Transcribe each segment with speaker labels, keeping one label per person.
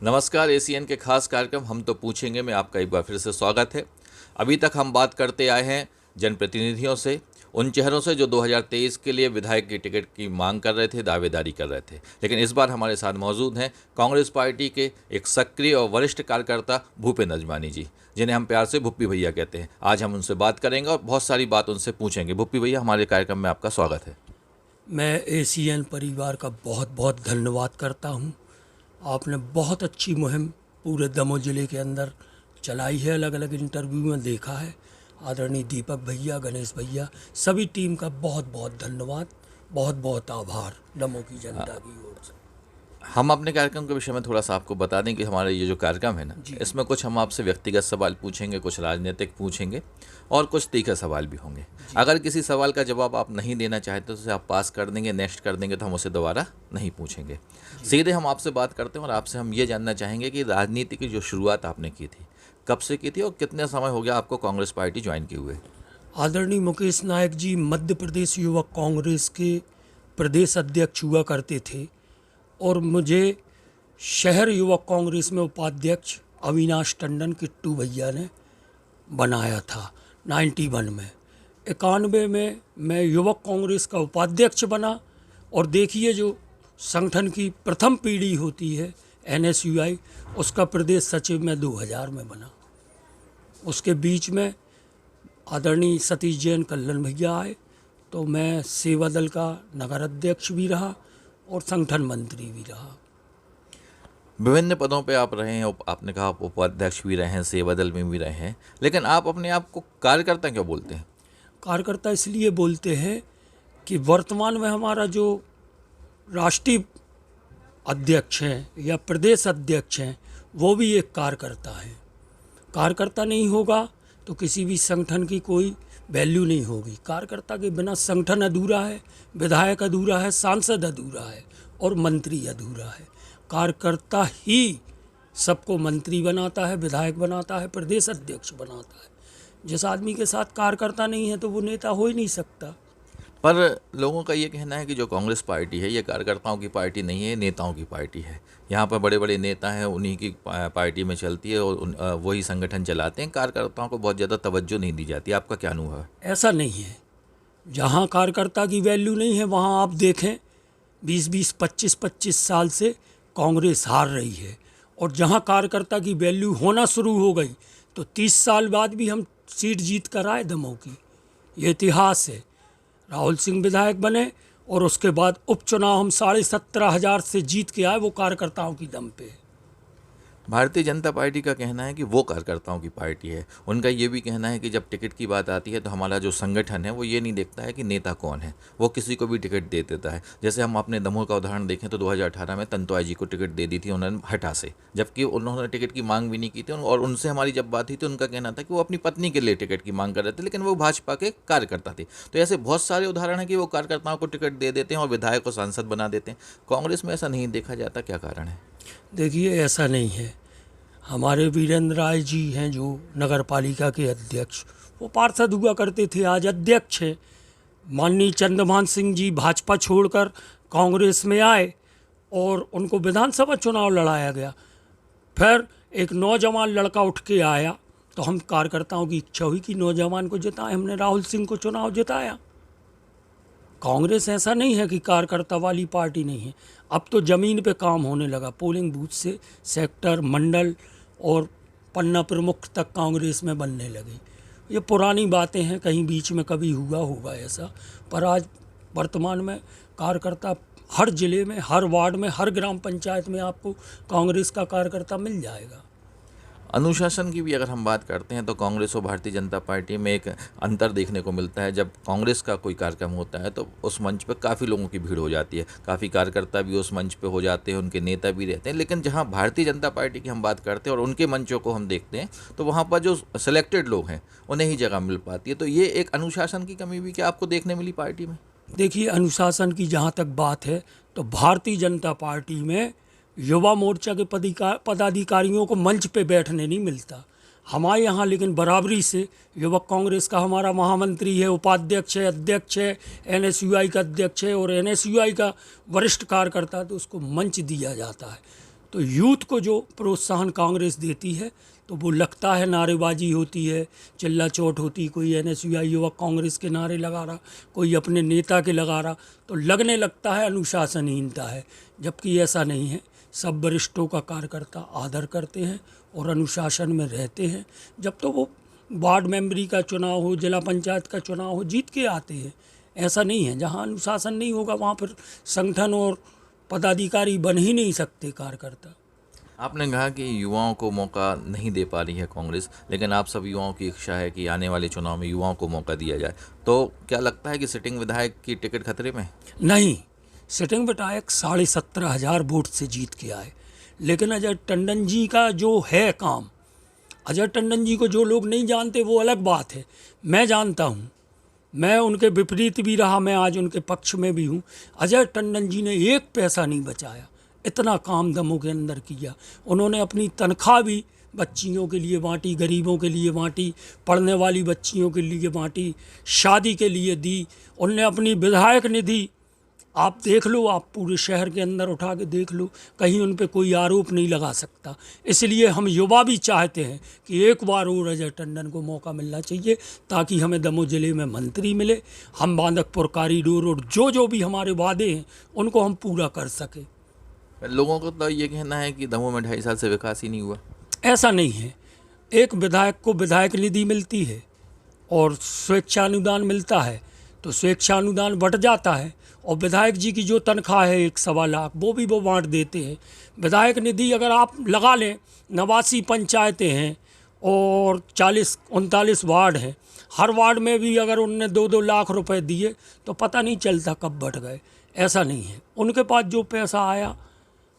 Speaker 1: नमस्कार। एसीएन के खास कार्यक्रम हम तो पूछेंगे में आपका एक बार फिर से स्वागत है। अभी तक हम बात करते आए हैं जनप्रतिनिधियों से, उन चेहरों से जो 2023 के लिए विधायक की टिकट की मांग कर रहे थे, दावेदारी कर रहे थे। लेकिन इस बार हमारे साथ मौजूद हैं कांग्रेस पार्टी के एक सक्रिय और वरिष्ठ कार्यकर्ता भूपेंद्र अजवानी जी, जिन्हें हम प्यार से भुप्पी भैया कहते हैं। आज हम उनसे बात करेंगे और बहुत सारी बात उनसे पूछेंगे। भुप्पी भैया, हमारे कार्यक्रम में आपका स्वागत है।
Speaker 2: मैं एसीएन परिवार का बहुत बहुत धन्यवाद करता हूं। आपने बहुत अच्छी मुहिम पूरे दमोह ज़िले के अंदर चलाई है। अलग अलग इंटरव्यू में देखा है। आदरणीय दीपक भैया, गणेश भैया, सभी टीम का बहुत बहुत धन्यवाद, बहुत बहुत आभार दमोह की जनता की ओर से।
Speaker 1: हम अपने कार्यक्रम के विषय में थोड़ा सा आपको बता दें कि हमारा ये जो कार्यक्रम है ना, इसमें कुछ हम आपसे व्यक्तिगत सवाल पूछेंगे, कुछ राजनीतिक पूछेंगे और कुछ तीखे सवाल भी होंगे। अगर किसी सवाल का जवाब आप नहीं देना चाहते तो उसे आप पास कर देंगे, नेक्स्ट कर देंगे, तो हम उसे दोबारा नहीं पूछेंगे। सीधे हम आपसे बात करते हैं और आपसे हम ये जानना चाहेंगे कि राजनीति की जो शुरुआत आपने की थी, कब से की थी और कितने समय हो गया आपको कांग्रेस पार्टी ज्वाइन किए हुए?
Speaker 2: आदरणीय मुकेश नायक जी मध्य प्रदेश युवक कांग्रेस के प्रदेश अध्यक्ष हुआ करते थे और मुझे शहर युवक कांग्रेस में उपाध्यक्ष अविनाश टंडन किट्टू भैया ने बनाया था 91 में। 91 में मैं युवक कांग्रेस का उपाध्यक्ष बना और देखिए जो संगठन की प्रथम पीढ़ी होती है NSUI, उसका प्रदेश सचिव मैं 2000 में बना। उसके बीच में आदरणीय सतीश जैन कल्लन भैया आए तो मैं सेवा दल का नगर अध्यक्ष भी रहा और संगठन मंत्री भी रहा।
Speaker 1: विभिन्न पदों पे आप रहे हैं। आपने कहा आप उपाध्यक्ष भी रहे हैं, सेवा दल में भी रहे हैं, लेकिन आप अपने आप को कार्यकर्ता क्यों बोलते हैं?
Speaker 2: कार्यकर्ता इसलिए बोलते हैं कि वर्तमान में हमारा जो राष्ट्रीय अध्यक्ष हैं या प्रदेश अध्यक्ष हैं वो भी एक कार्यकर्ता है। कार्यकर्ता नहीं होगा तो किसी भी संगठन की कोई वैल्यू नहीं होगी। कार्यकर्ता के बिना संगठन अधूरा है, विधायक अधूरा है, सांसद अधूरा है और मंत्री अधूरा है। कार्यकर्ता ही सबको मंत्री बनाता है, विधायक बनाता है, प्रदेश अध्यक्ष बनाता है। जिस आदमी के साथ कार्यकर्ता नहीं है तो वो नेता हो ही नहीं सकता।
Speaker 1: पर लोगों का ये कहना है कि जो कांग्रेस पार्टी है ये कार्यकर्ताओं की पार्टी नहीं है, नेताओं की पार्टी है। यहाँ पर बड़े बड़े नेता हैं, उन्हीं की पार्टी में चलती है और वही संगठन चलाते हैं। कार्यकर्ताओं को बहुत ज़्यादा तवज्जो नहीं दी जाती। आपका क्या अनुभव है?
Speaker 2: ऐसा नहीं है। जहाँ कार्यकर्ता की वैल्यू नहीं है वहाँ आप देखें 20-20, 25-25 साल से कांग्रेस हार रही है और जहाँ कार्यकर्ता की वैल्यू होना शुरू हो गई तो 30 साल बाद भी हम सीट जीत कर आए दमोह की। ये इतिहास है। राहुल सिंह विधायक बने और उसके बाद उपचुनाव हम 17,500 से जीत के आए, वो कार्यकर्ताओं की दम पे।
Speaker 1: भारतीय जनता पार्टी का कहना है कि वो कार्यकर्ताओं की पार्टी है। उनका ये भी कहना है कि जब टिकट की बात आती है तो हमारा जो संगठन है वो ये नहीं देखता है कि नेता कौन है, वो किसी को भी टिकट दे देता है। जैसे हम अपने दमोह का उदाहरण देखें तो 2018 में तंतुआई जी को टिकट दे दी थी उन्होंने हटा से, जबकि उन्होंने टिकट की मांग भी नहीं की थी। और उनसे हमारी जब बात हुई तो उनका कहना था कि वो अपनी पत्नी के लिए टिकट की मांग कर रहे थे, लेकिन वो भाजपा के कार्यकर्ता थे। तो ऐसे बहुत सारे उदाहरण हैं कि वो कार्यकर्ताओं को टिकट दे देते हैं और विधायक को सांसद बना देते हैं। कांग्रेस में ऐसा नहीं देखा जाता, क्या कारण है?
Speaker 2: देखिए, ऐसा नहीं है। हमारे वीरेंद्र राय जी हैं जो नगर पालिका के अध्यक्ष, वो पार्षद हुआ करते थे, आज अध्यक्ष हैं। माननीय चंद्रभान सिंह जी भाजपा छोड़कर कांग्रेस में आए और उनको विधानसभा चुनाव लड़ाया गया। फिर एक नौजवान लड़का उठ के आया तो हम कार्यकर्ताओं की इच्छा हुई कि नौजवान को जिताएं। हमने राहुल सिंह को चुनाव जिताया। कांग्रेस ऐसा नहीं है कि कार्यकर्ता वाली पार्टी नहीं है। अब तो ज़मीन पे काम होने लगा। पोलिंग बूथ से सेक्टर, मंडल और पन्ना प्रमुख तक कांग्रेस में बनने लगी। ये पुरानी बातें हैं, कहीं बीच में कभी हुआ होगा ऐसा, पर आज वर्तमान में कार्यकर्ता हर ज़िले में, हर वार्ड में, हर ग्राम पंचायत में आपको कांग्रेस का कार्यकर्ता मिल जाएगा।
Speaker 1: अनुशासन की भी अगर हम बात करते हैं तो कांग्रेस और भारतीय जनता पार्टी में एक अंतर देखने को मिलता है। जब कांग्रेस का कोई कार्यक्रम होता है तो उस मंच पर काफ़ी लोगों की भीड़ हो जाती है, काफ़ी कार्यकर्ता भी उस मंच पे हो जाते हैं, उनके नेता भी रहते हैं। लेकिन जहां भारतीय जनता पार्टी की हम बात करते हैं और उनके मंचों को हम देखते हैं तो वहाँ पर जो सिलेक्टेड लोग हैं उन्हें ही जगह मिल पाती है। तो ये एक अनुशासन की कमी भी क्या आपको देखने मिली पार्टी में?
Speaker 2: देखिए, अनुशासन की जहाँ तक बात है तो भारतीय जनता पार्टी में युवा मोर्चा के पदाधिकारियों को मंच पे बैठने नहीं मिलता। हमारे यहाँ लेकिन बराबरी से युवक कांग्रेस का हमारा महामंत्री है, उपाध्यक्ष है, अध्यक्ष है, NSUI का अध्यक्ष है और NSUI का वरिष्ठ कार्यकर्ता, तो उसको मंच दिया जाता है। तो यूथ को जो प्रोत्साहन कांग्रेस देती है तो वो लगता है नारेबाजी होती है, चिल्ला चोट होती, कोई NSUI युवक कांग्रेस के नारे लगा रहा, कोई अपने नेता के लगा रहा, तो लगने लगता है अनुशासनहीनता है, जबकि ऐसा नहीं है। सब वरिष्ठों का कार्यकर्ता आदर करते हैं और अनुशासन में रहते हैं। जब तो वो वार्ड मेंबरी का चुनाव हो, जिला पंचायत का चुनाव हो, जीत के आते हैं। ऐसा नहीं है, जहाँ अनुशासन नहीं होगा वहाँ पर संगठन और पदाधिकारी बन ही नहीं सकते कार्यकर्ता।
Speaker 1: आपने कहा कि युवाओं को मौका नहीं दे पा रही है कांग्रेस, लेकिन आप सब युवाओं की इच्छा है कि आने वाले चुनाव में युवाओं को मौका दिया जाए, तो क्या लगता है कि सिटिंग विधायक की टिकट खतरे में?
Speaker 2: नहीं, सिटिंग विधायक 17,500 वोट से जीत के आए, लेकिन अजय टंडन जी का जो है काम, अजय टंडन जी को जो लोग नहीं जानते वो अलग बात है, मैं जानता हूँ, मैं उनके विपरीत भी रहा, मैं आज उनके पक्ष में भी हूँ। अजय टंडन जी ने एक पैसा नहीं बचाया, इतना काम दमों के अंदर किया। उन्होंने अपनी तनख्वाह भी बच्चियों के लिए बांटी, गरीबों के लिए बांटी, पढ़ने वाली बच्चियों के लिए बांटी, शादी के लिए दी। उनने अपनी विधायक निधि, आप देख लो, आप पूरे शहर के अंदर उठा के देख लो, कहीं उन पे कोई आरोप नहीं लगा सकता। इसलिए हम युवा भी चाहते हैं कि एक बार और अजय टंडन को मौका मिलना चाहिए, ताकि हमें दमोह जिले में मंत्री मिले, हम बांदकपुर कॉरिडोर और जो भी हमारे वादे हैं उनको हम पूरा कर सकें।
Speaker 1: लोगों को तो ये कहना है कि दमोह में 2.5 साल से विकास ही नहीं हुआ।
Speaker 2: ऐसा नहीं है, एक विधायक को विधायक निधि मिलती है और स्वेच्छानुदान मिलता है, तो स्वेच्छानुदान बट जाता है, और विधायक जी की जो तनख्वाह है 1.25 लाख वो भी वो बांट देते हैं। विधायक निधि अगर आप लगा लें, 89 पंचायतें हैं और 39 वार्ड हैं, हर वार्ड में भी अगर उनने 2-2 लाख रुपए दिए तो पता नहीं चलता कब बट गए। ऐसा नहीं है, उनके पास जो पैसा आया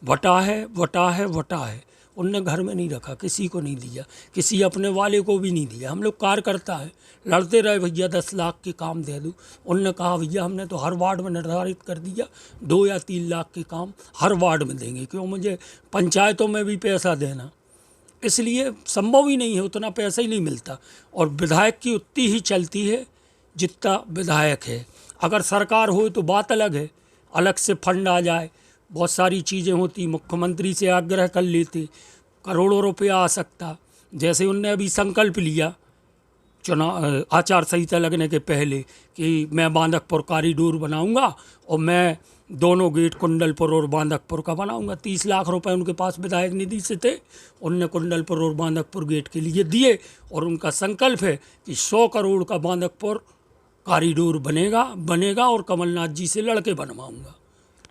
Speaker 2: वटा है, उनने घर में नहीं रखा, किसी को नहीं दिया, किसी अपने वाले को भी नहीं दिया। हम लोग कार्यकर्ता है, लड़ते रहे भैया 10 लाख के काम दे दूँ, उनने कहा भैया हमने तो हर वार्ड में निर्धारित कर दिया 2 या 3 लाख के काम हर वार्ड में देंगे, क्यों मुझे पंचायतों में भी पैसा देना, इसलिए संभव ही नहीं है, उतना पैसा ही नहीं मिलता। और विधायक की उतनी ही चलती है जितना विधायक है। अगर सरकार हो तो बात अलग है, अलग से फंड आ जाए, बहुत सारी चीज़ें होती, मुख्यमंत्री से आग्रह कर लेते, करोड़ों रुपया आ सकता। जैसे उनने अभी संकल्प लिया चुनाव आचार संहिता लगने के पहले कि मैं बांदकपुर कॉरिडोर बनाऊंगा और मैं दोनों गेट कुंडलपुर और बांदकपुर का बनाऊंगा। 30 लाख रुपए उनके पास विधायक निधि से थे, उनने कुंडलपुर और बांदकपुर गेट के लिए दिए, और उनका संकल्प है कि 100 करोड़ का बांदकपुर कॉरिडोर बनेगा और कमलनाथ जी से लड़के बनवाऊंगा।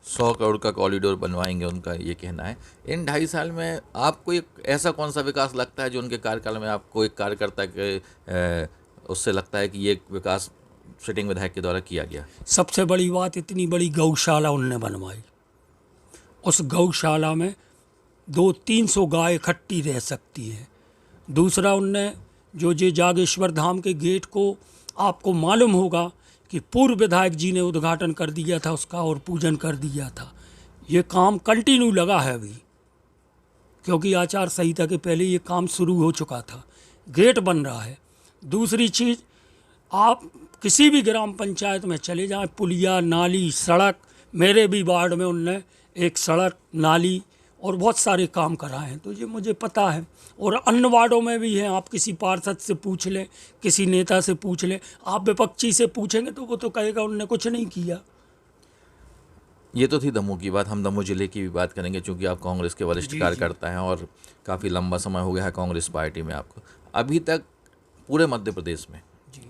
Speaker 1: 100 करोड़ का कॉरिडोर बनवाएंगे, उनका ये कहना है। इन 2.5 साल में आपको एक ऐसा कौन सा विकास लगता है जो उनके कार्यकाल में आपको एक कार्यकर्ता के उससे लगता है कि ये विकास सिटिंग विधायक के द्वारा किया गया?
Speaker 2: सबसे बड़ी बात, इतनी बड़ी गौशाला उनने बनवाई, उस गौशाला में 200-300 गाय इकट्ठी रह सकती है। दूसरा, उनने जो जागेश्वर धाम के गेट को, आपको मालूम होगा कि पूर्व विधायक जी ने उद्घाटन कर दिया था उसका और पूजन कर दिया था। ये काम कंटिन्यू लगा है अभी, क्योंकि आचार संहिता के पहले ये काम शुरू हो चुका था, गेट बन रहा है। दूसरी चीज़, आप किसी भी ग्राम पंचायत में चले जाएं, पुलिया, नाली, सड़क, मेरे भी वार्ड में उनने एक सड़क, नाली और बहुत सारे काम कराए हैं, तो ये मुझे पता है। और अन्य वार्डों में भी हैं, आप किसी पार्षद से पूछ लें, किसी नेता से पूछ लें, आप विपक्षी से पूछेंगे तो वो तो कहेगा उनने कुछ नहीं किया।
Speaker 1: ये तो थी दमोह की बात। हम दमोह जिले की भी बात करेंगे, क्योंकि आप कांग्रेस के वरिष्ठ कार्यकर्ता हैं और काफ़ी लंबा समय हो गया है कांग्रेस पार्टी में आपको। अभी तक पूरे मध्य प्रदेश में,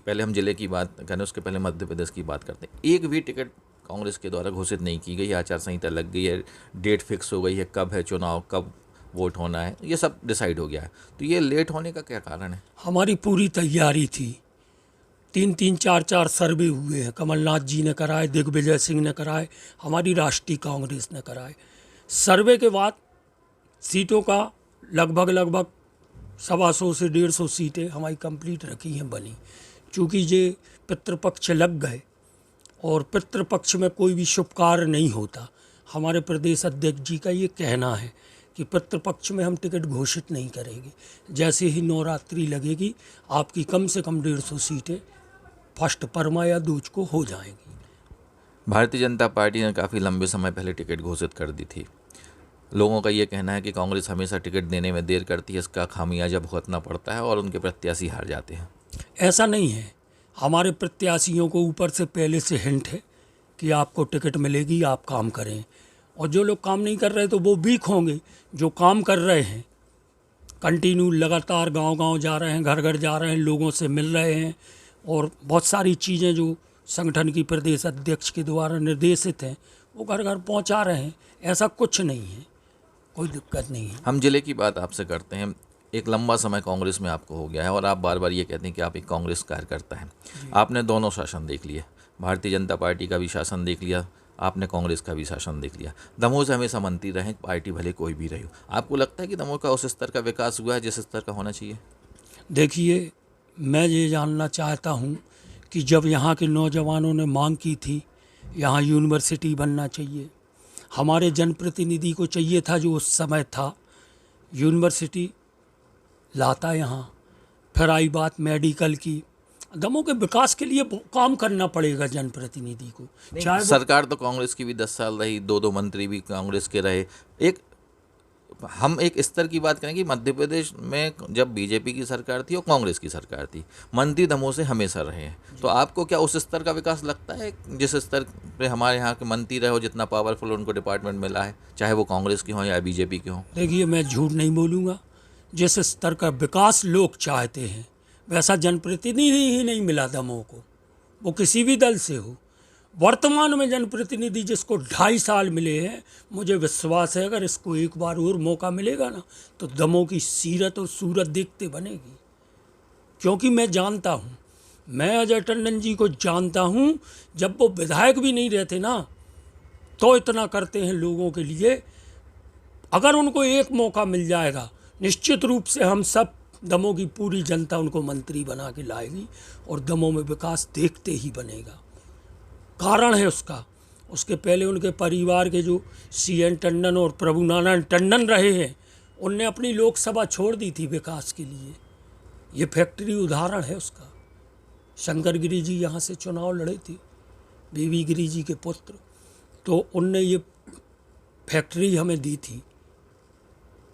Speaker 1: पहले हम जिले की बात करें उसके पहले मध्य प्रदेश की बात करते हैं, एक भी टिकट कांग्रेस के द्वारा घोषित नहीं की गई। आचार संहिता लग गई है, डेट फिक्स हो गई है, कब है चुनाव, कब वोट होना है, ये सब डिसाइड हो गया है। तो ये लेट होने का क्या कारण है?
Speaker 2: हमारी पूरी तैयारी थी, 3-3, 4-4 सर्वे हुए हैं, कमलनाथ जी ने कराए, दिग्विजय सिंह ने कराए, हमारी राष्ट्रीय कांग्रेस ने कराए। सर्वे के बाद सीटों का लगभग 125 से 150 सीटें हमारी कंप्लीट रखी हैं, बनी। चूँकि ये पितृपक्ष लग गए और पितृपक्ष में कोई भी शुभ कार्य नहीं होता, हमारे प्रदेश अध्यक्ष जी का ये कहना है कि पितृपक्ष में हम टिकट घोषित नहीं करेंगे। जैसे ही नवरात्रि लगेगी, आपकी कम से कम 150 सीटें फर्स्ट परमा या दूज को हो जाएंगी।
Speaker 1: भारतीय जनता पार्टी ने काफ़ी लंबे समय पहले टिकट घोषित कर दी थी, लोगों का ये कहना है कि कांग्रेस हमेशा टिकट देने में देर करती है, इसका खामियाजा भुगतना पड़ता है और उनके प्रत्याशी हार जाते हैं।
Speaker 2: ऐसा नहीं है। हमारे प्रत्याशियों को ऊपर से पहले से हिंट है कि आपको टिकट मिलेगी, आप काम करें। और जो लोग काम नहीं कर रहे तो वो वीक होंगे। जो काम कर रहे हैं, कंटिन्यू लगातार गांव-गांव जा रहे हैं, घर घर जा रहे हैं, लोगों से मिल रहे हैं और बहुत सारी चीज़ें जो संगठन की प्रदेश अध्यक्ष के द्वारा निर्देशित हैं वो घर घर पहुंचा रहे हैं। ऐसा कुछ नहीं है, कोई दिक्कत नहीं है।
Speaker 1: हम जिले की बात आपसे करते हैं। एक लंबा समय कांग्रेस में आपको हो गया है और आप बार बार ये कहते हैं कि आप एक कांग्रेस कार्यकर्ता हैं। आपने दोनों शासन देख लिए, भारतीय जनता पार्टी का भी शासन देख लिया, आपने कांग्रेस का भी शासन देख लिया। दमोह से हमेशा मंत्री रहे, पार्टी भले कोई भी रही हो। आपको लगता है कि दमोह का उस स्तर का विकास हुआ है जिस स्तर का होना चाहिए?
Speaker 2: देखिए, मैं ये जानना चाहता हूँ कि जब यहाँ के नौजवानों ने मांग की थी यहाँ यूनिवर्सिटी बनना चाहिए, हमारे जनप्रतिनिधि को चाहिए था जो उस समय था यूनिवर्सिटी लाता यहाँ। फिर आई बात मेडिकल की। दमोह के विकास के लिए काम करना पड़ेगा जनप्रतिनिधि को। चाहे
Speaker 1: सरकार तो कांग्रेस की भी 10 साल रही, दो मंत्री भी कांग्रेस के रहे। हम एक स्तर की बात करें कि मध्य प्रदेश में जब बीजेपी की सरकार थी और कांग्रेस की सरकार थी, मंत्री दमोह से हमेशा रहे हैं। तो आपको क्या उस स्तर का विकास लगता है जिस स्तर पे हमारे यहाँ के मंत्री रहे हो, जितना पावरफुल उनको डिपार्टमेंट मिला है, चाहे वो कांग्रेस के हों या बीजेपी के हों?
Speaker 2: देखिए, मैं झूठ नहीं बोलूँगा। जिस स्तर का विकास लोग चाहते हैं वैसा जनप्रतिनिधि ही नहीं मिला दमोह को, वो किसी भी दल से हो। वर्तमान में जनप्रतिनिधि जिसको 2.5 साल मिले हैं, मुझे विश्वास है अगर इसको एक बार और मौका मिलेगा ना तो दमोह की सीरत और सूरत देखते बनेगी। क्योंकि मैं जानता हूँ, मैं अजय टंडन जी को जानता हूँ। जब वो विधायक भी नहीं रहते ना तो इतना करते हैं लोगों के लिए। अगर उनको एक मौका मिल जाएगा, निश्चित रूप से हम सब, दमोह की पूरी जनता उनको मंत्री बना के लाएगी और दमोह में विकास देखते ही बनेगा। कारण है उसके पहले उनके परिवार के जो CN टंडन और प्रभुनारायण टंडन रहे हैं, उनने अपनी लोकसभा छोड़ दी थी विकास के लिए। ये फैक्ट्री उदाहरण है उसका। शंकर गिरी जी यहाँ से चुनाव लड़े थे, बीवी गिरी जी के पुत्र, तो उनने ये फैक्ट्री हमें दी थी।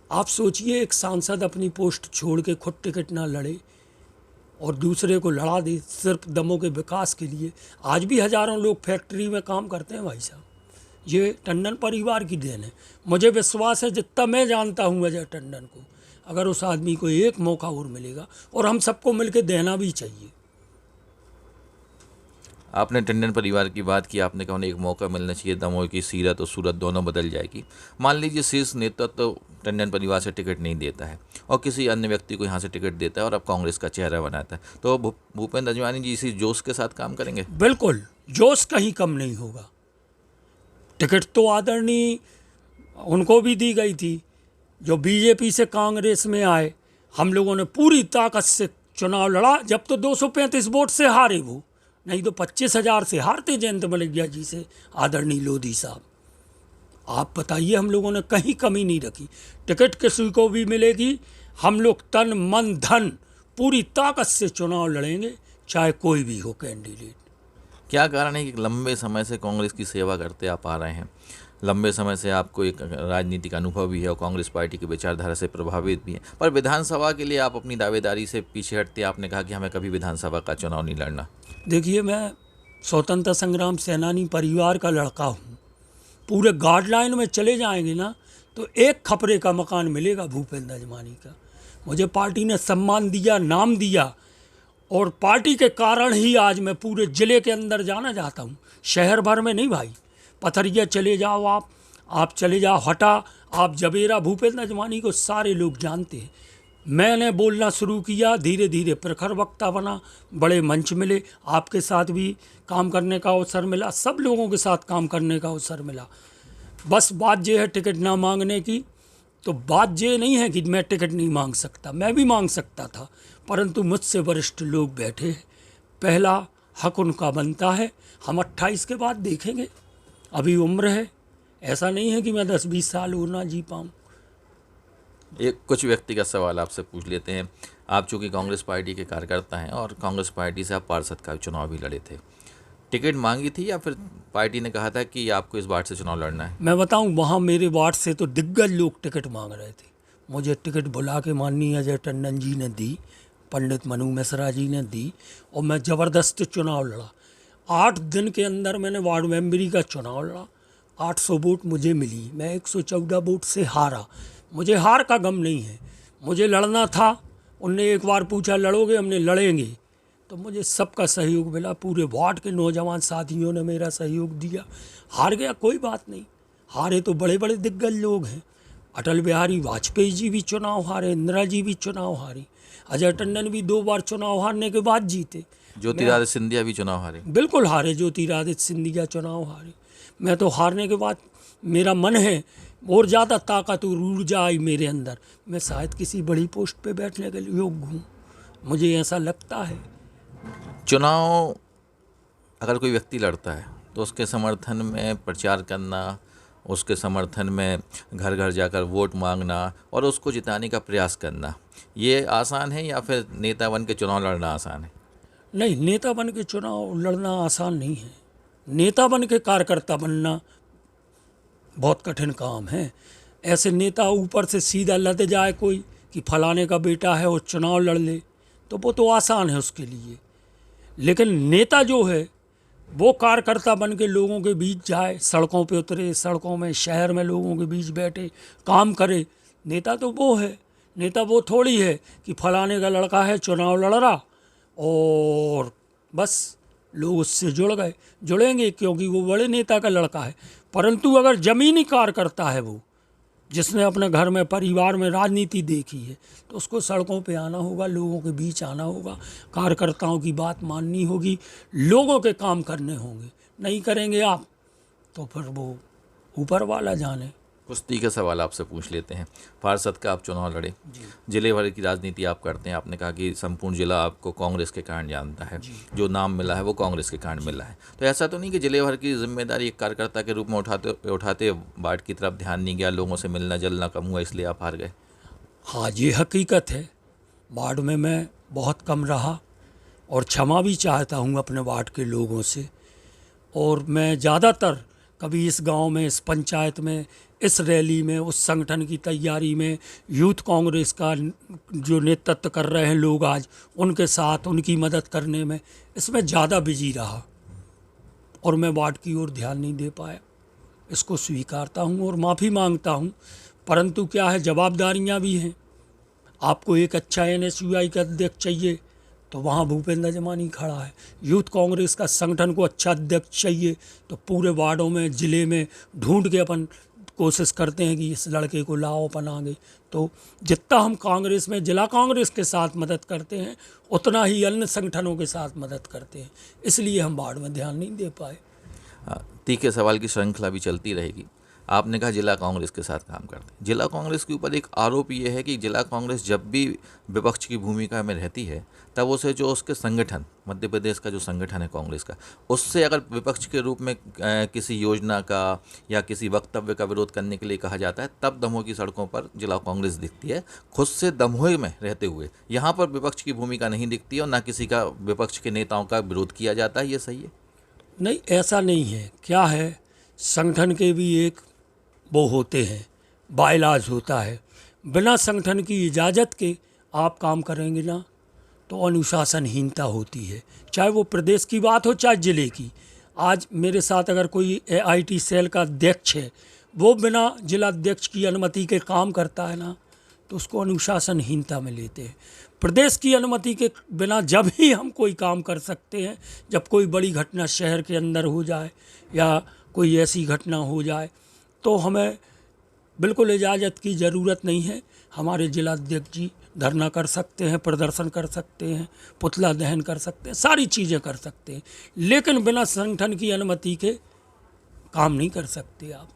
Speaker 2: आप सोचिए, एक सांसद अपनी पोस्ट छोड़ के खुद टिकट ना लड़े और दूसरे को लड़ा दे सिर्फ दमोह के विकास के लिए। आज भी हज़ारों लोग फैक्ट्री में काम करते हैं भाई साहब। ये टंडन परिवार की देन है। मुझे विश्वास है, जितना मैं जानता हूँ अजय टंडन को, अगर उस आदमी को एक मौका और मिलेगा, और हम सबको मिलकर देना भी चाहिए।
Speaker 1: आपने टंडन परिवार की बात की, आपने कहा उन्हें एक मौका मिलना चाहिए, दमोह की सीरत और सूरत दोनों बदल जाएगी। मान लीजिए शीर्ष नेतृत्व तो टंडन परिवार से टिकट नहीं देता है और किसी अन्य व्यक्ति को यहाँ से टिकट देता है और अब कांग्रेस का चेहरा बनाता है, तो भूपेंद्र अजवानी जी इसी जोश के साथ काम करेंगे?
Speaker 2: बिल्कुल, जोश कहीं कम नहीं होगा। टिकट तो आदरणीय उनको भी दी गई थी जो बीजेपी से कांग्रेस में आए। हम लोगों ने पूरी ताकत से चुनाव लड़ा। जब तो 235 वोट से हारे वो, नहीं तो 25,000 से हारते जयंत मलिकिया जी से आदरणीय लोधी साहब। आप बताइए, हम लोगों ने कहीं कमी नहीं रखी। टिकट किसी को भी मिलेगी, हम लोग तन मन धन पूरी ताकत से चुनाव लड़ेंगे, चाहे कोई भी हो कैंडिडेट।
Speaker 1: क्या कारण है कि लंबे समय से कांग्रेस की सेवा करते आप आ रहे हैं, लंबे समय से आपको एक राजनीतिक अनुभव भी है और कांग्रेस पार्टी की विचारधारा से प्रभावित भी है, पर विधानसभा के लिए आप अपनी दावेदारी से पीछे हटते? आपने कहा कि हमें कभी विधानसभा का चुनाव नहीं लड़ना।
Speaker 2: देखिए, मैं स्वतंत्रता संग्राम सेनानी परिवार का लड़का हूँ। पूरे गाइडलाइन में चले जाएंगे ना तो एक खपरे का मकान मिलेगा भूपेंद्र अजवानी का। मुझे पार्टी ने सम्मान दिया, नाम दिया, और पार्टी के कारण ही आज मैं पूरे ज़िले के अंदर जाना चाहता हूँ, शहर भर में नहीं भाई। पथरिया चले जाओ, आप चले जाओ हटा, आप जबेरा, भूपेंद्र अजवानी को सारे लोग जानते हैं। मैंने बोलना शुरू किया, धीरे धीरे प्रखर वक्ता बना, बड़े मंच मिले, आपके साथ भी काम करने का अवसर मिला, सब लोगों के साथ काम करने का अवसर मिला। बस बात ये है टिकट ना मांगने की, तो बात ये नहीं है कि मैं टिकट नहीं मांग सकता, मैं भी मांग सकता था, परंतु मुझसे वरिष्ठ लोग बैठे हैं, पहला हक उनका बनता है। हम 28 के बाद देखेंगे, अभी उम्र है, ऐसा नहीं है कि मैं 10-20 साल और ना जी पाऊँ।
Speaker 1: एक कुछ व्यक्तिगत सवाल आपसे पूछ लेते हैं। आप चूँकि कांग्रेस पार्टी के कार्यकर्ता हैं और कांग्रेस पार्टी से आप पार्षद का चुनाव भी लड़े थे, टिकट मांगी थी या फिर पार्टी ने कहा था कि आपको इस बार से चुनाव लड़ना है?
Speaker 2: मैं बताऊं, वहाँ मेरे वार्ड से तो दिग्गज लोग टिकट मांग रहे थे। मुझे टिकट बुला के माननीय अजय टंडन जी ने दी, पंडित मनु मिश्रा जी ने दी, और मैं ज़बरदस्त चुनाव लड़ा। 8 दिन के अंदर मैंने वार्ड मेंबरी का चुनाव लड़ा। 800 वोट मुझे मिली, मैं 114 वोट से हारा। मुझे हार का गम नहीं है, मुझे लड़ना था। उनने एक बार पूछा लड़ोगे, हमने लड़ेंगे, तो मुझे सबका सहयोग मिला। पूरे वार्ड के नौजवान साथियों ने मेरा सहयोग दिया। हार गया कोई बात नहीं, हारे तो बड़े बड़े दिग्गज लोग हैं। अटल बिहारी वाजपेयी जी भी चुनाव हारे, इंदिरा जी भी चुनाव हारी, अजय टंडन भी 2 बार चुनाव हारने के बाद जीते।
Speaker 1: ज्योतिरादित्य सिंधिया भी चुनाव हारे।
Speaker 2: बिल्कुल हारे, ज्योतिरादित्य सिंधिया चुनाव हारे। मैं तो हारने के बाद मेरा मन है और ज़्यादा ताकत और ऊर्जा आई मेरे अंदर, मैं शायद किसी बड़ी पोस्ट पे बैठने के लिए योग्य हूँ, मुझे ऐसा लगता है।
Speaker 1: चुनाव अगर कोई व्यक्ति लड़ता है तो उसके समर्थन में प्रचार करना, उसके समर्थन में घर घर जाकर वोट मांगना और उसको जिताने का प्रयास करना, ये आसान है या फिर नेता बन के चुनाव लड़ना आसान है?
Speaker 2: नहीं, नेता बन के चुनाव लड़ना आसान नहीं है। नेता बन के कार्यकर्ता बनना बहुत कठिन काम है। ऐसे नेता ऊपर से सीधा लद जाए कोई कि फलाने का बेटा है और चुनाव लड़ ले, तो वो तो आसान है उसके लिए। लेकिन नेता जो है वो कार्यकर्ता बन के लोगों के बीच जाए, सड़कों पे उतरे, सड़कों में, शहर में लोगों के बीच बैठे काम करे। नेता तो वो है, नेता वो थोड़ी है कि फलाने का लड़का है चुनाव लड़ रहा और बस लोग उससे जुड़ गए। जुड़ेंगे क्योंकि वो बड़े नेता का लड़का है। परंतु अगर ज़मीनी कार्यकर्ता है वो, जिसने अपने घर में, परिवार में राजनीति देखी है, तो उसको सड़कों पे आना होगा, लोगों के बीच आना होगा, कार्यकर्ताओं की बात माननी होगी, लोगों के काम करने होंगे। नहीं करेंगे आप तो फिर वो ऊपर वाला जाने।
Speaker 1: कुश्ती के सवाल आपसे पूछ लेते हैं। पार्षद का आप चुनाव लड़े, जिले भर की राजनीति आप करते हैं। आपने कहा कि संपूर्ण जिला आपको कांग्रेस के कारण जानता है, जो नाम मिला है वो कांग्रेस के कारण मिला है। तो ऐसा तो नहीं कि जिले भर की जिम्मेदारी एक कार्यकर्ता के रूप में उठाते वार्ड की तरफ ध्यान नहीं गया, लोगों से मिलना जुलना कम हुआ, इसलिए आप हार गए?
Speaker 2: हाँ, ये हकीकत है। वार्ड में मैं बहुत कम रहा और क्षमा भी चाहता हूँ अपने वार्ड के लोगों से। और मैं ज़्यादातर कभी इस गांव में, इस पंचायत में, इस रैली में, उस संगठन की तैयारी में, यूथ कांग्रेस का जो नेतृत्व कर रहे हैं लोग आज, उनके साथ उनकी मदद करने में, इसमें ज़्यादा बिजी रहा और मैं वार्ड की ओर ध्यान नहीं दे पाया। इसको स्वीकारता हूँ और माफ़ी मांगता हूँ। परंतु क्या है, जवाबदारियाँ भी हैं। आपको एक अच्छा NSUI का अध्यक्ष चाहिए तो वहाँ भूपेंद्र जमानी खड़ा है। यूथ कांग्रेस का संगठन को अच्छा अध्यक्ष चाहिए तो पूरे वार्डों में, ज़िले में ढूंढ के अपन कोशिश करते हैं कि इस लड़के को लाओ अपन आगे। तो जितना हम कांग्रेस में, जिला कांग्रेस के साथ मदद करते हैं, उतना ही अन्य संगठनों के साथ मदद करते हैं। इसलिए हम वार्ड में ध्यान नहीं दे पाए।
Speaker 1: तीखे सवाल की श्रृंखला भी चलती रहेगी। आपने कहा जिला कांग्रेस के साथ काम करते हैं। जिला कांग्रेस के ऊपर एक आरोप ये है कि जिला कांग्रेस जब भी विपक्ष की भूमिका में रहती है, तब उसे जो उसके संगठन, मध्य प्रदेश का जो संगठन है कांग्रेस का, उससे अगर विपक्ष के रूप में किसी योजना का या किसी वक्तव्य का विरोध करने के लिए कहा जाता है, तब दमोह की सड़कों पर जिला कांग्रेस दिखती है। खुद से दमोह में रहते हुए यहाँ पर विपक्ष की भूमिका नहीं दिखती है और ना किसी का विपक्ष के नेताओं का विरोध किया जाता है। ये सही है?
Speaker 2: नहीं, ऐसा नहीं है। क्या है, संगठन के भी एक वो होते हैं, बायलाज होता है। बिना संगठन की इजाज़त के आप काम करेंगे ना तो अनुशासनहीनता होती है। चाहे वो प्रदेश की बात हो, चाहे ज़िले की। आज मेरे साथ अगर कोई AIT सेल का अध्यक्ष है, वो बिना जिला अध्यक्ष की अनुमति के काम करता है ना, तो उसको अनुशासनहीनता में लेते हैं। प्रदेश की अनुमति के बिना जब ही हम कोई काम कर सकते हैं, जब कोई बड़ी घटना शहर के अंदर हो जाए या कोई ऐसी घटना हो जाए, तो हमें बिल्कुल इजाज़त की ज़रूरत नहीं है। हमारे जिला अध्यक्ष जी धरना कर सकते हैं, प्रदर्शन कर सकते हैं, पुतला दहन कर सकते हैं, सारी चीज़ें कर सकते हैं, लेकिन बिना संगठन की अनुमति के काम नहीं कर सकते आप।